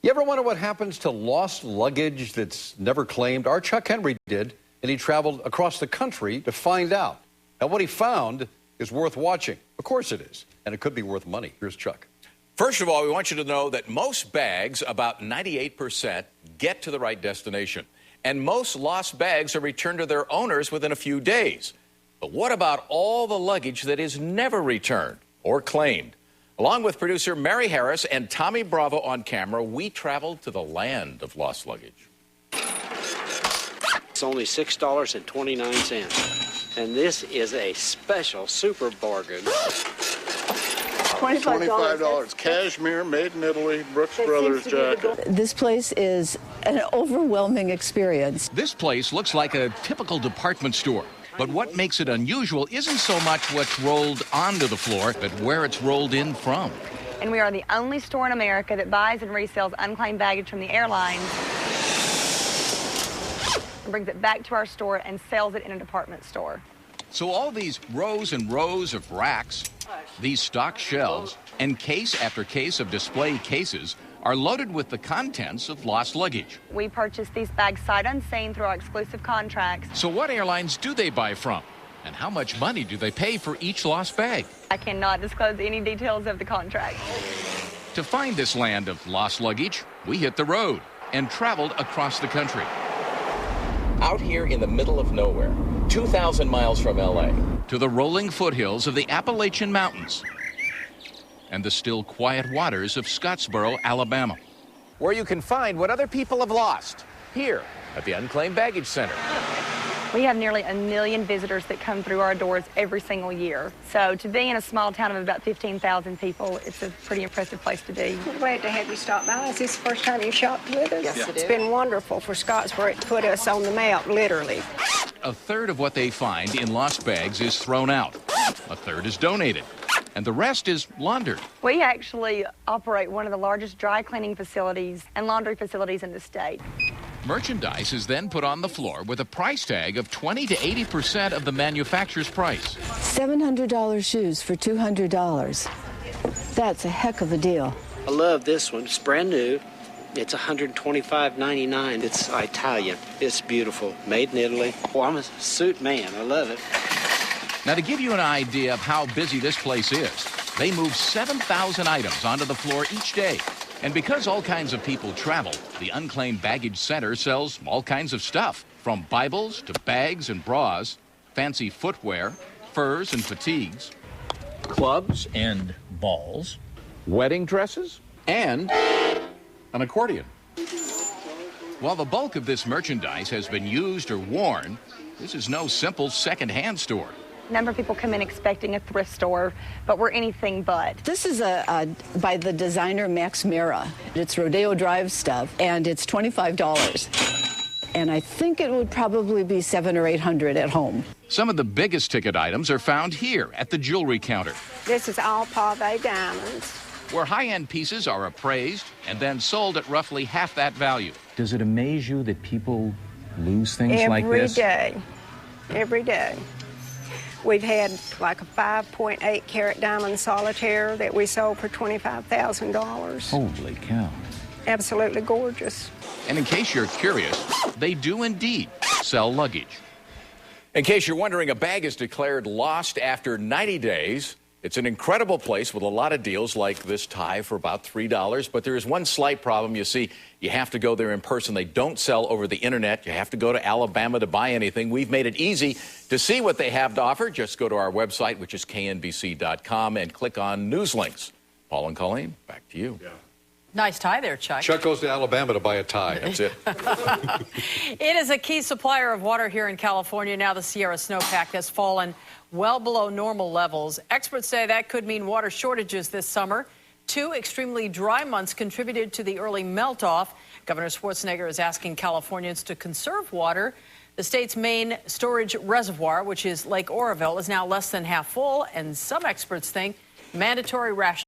You ever wonder what happens to lost luggage that's never claimed? Our Chuck Henry did, and he traveled across the country to find out. And what he found is worth watching. Of course it is, and it could be worth money. Here's Chuck. First of all, we want you to know that most bags, about 98%, get to the right destination. And most lost bags are returned to their owners within a few days. But what about all the luggage that is never returned or claimed? Along with producer Mary Harris and Tommy Bravo on camera, we traveled to the land of lost luggage. It's only $6.29, and this is a special super bargain. $25. Cashmere, made in Italy, Brooks Brothers jacket. This place is an overwhelming experience. This place looks like a typical department store. But what makes it unusual isn't so much what's rolled onto the floor, but where it's rolled in from. And we are the only store in America that buys and resells unclaimed baggage from the airlines and brings it back to our store and sells it in a department store. So all these rows and rows of racks, these stock shelves, and case after case of display cases are loaded with the contents of lost luggage. We purchase these bags sight unseen through our exclusive contracts. So what airlines do they buy from? And how much money do they pay for each lost bag? I cannot disclose any details of the contract. To find this land of lost luggage, we hit the road and traveled across the country. Out here in the middle of nowhere, 2,000 miles from L.A. To the rolling foothills of the Appalachian Mountains and the still quiet waters of Scottsboro, Alabama. Where you can find what other people have lost, here at the Unclaimed Baggage Center. We have nearly 1 million visitors that come through our doors every single year. So to be in a small town of about 15,000 people, it's a pretty impressive place to be. We're glad to have you stop by. Is this the first time you shopped with us? Yes, It's been wonderful for Scottsboro to put us on the map, literally. A third of what they find in lost bags is thrown out. A third is donated. And the rest is laundered. We actually operate one of the largest dry cleaning facilities and laundry facilities in the state. Merchandise is then put on the floor with a price tag of 20 to 80% of the manufacturer's price. $700 shoes for $200. That's a heck of a deal. I love this one. It's brand new. It's $125.99. It's Italian. It's beautiful. Made in Italy. Oh, I'm a suit man. I love it. Now, to give you an idea of how busy this place is, they move 7,000 items onto the floor each day. And because all kinds of people travel, the Unclaimed Baggage Center sells all kinds of stuff, from Bibles to bags and bras, fancy footwear, furs and fatigues, clubs and balls, Wedding dresses and an accordion. While the bulk of this merchandise has been used or worn, this is no simple second-hand store. A number of people come in expecting a thrift store, but we're anything but. This is by the designer Max Mira. It's Rodeo Drive stuff, and it's $25. And I think it would probably be $700 or $800 at home. Some of the biggest ticket items are found here at the jewelry counter. This is all pave diamonds. Where high-end pieces are appraised and then sold at roughly half that value. Does it amaze you that people lose things like this? Every day. We've had like a 5.8 carat diamond solitaire that we sold for $25,000. Holy cow. Absolutely gorgeous. And in case you're curious, they do indeed sell luggage. In case you're wondering, a bag is declared lost after 90 days. It's an incredible place with a lot of deals like this tie for about $3. But there is one slight problem. You see, you have to go there in person. They don't sell over the internet. You have to go to Alabama to buy anything. We've made it easy to see what they have to offer. Just go to our website, which is knbc.com, and click on news links. Paul and Colleen, back to you. Yeah. Nice tie there, Chuck. Chuck goes to Alabama to buy a tie. That's it. It is a key supplier of water here in California. Now the Sierra snowpack has fallen well below normal levels. Experts say that could mean water shortages this summer. 2 extremely dry months contributed to the early melt-off. Governor Schwarzenegger is asking Californians to conserve water. The state's main storage reservoir, which is Lake Oroville, is now less than half full, and some experts think mandatory rationing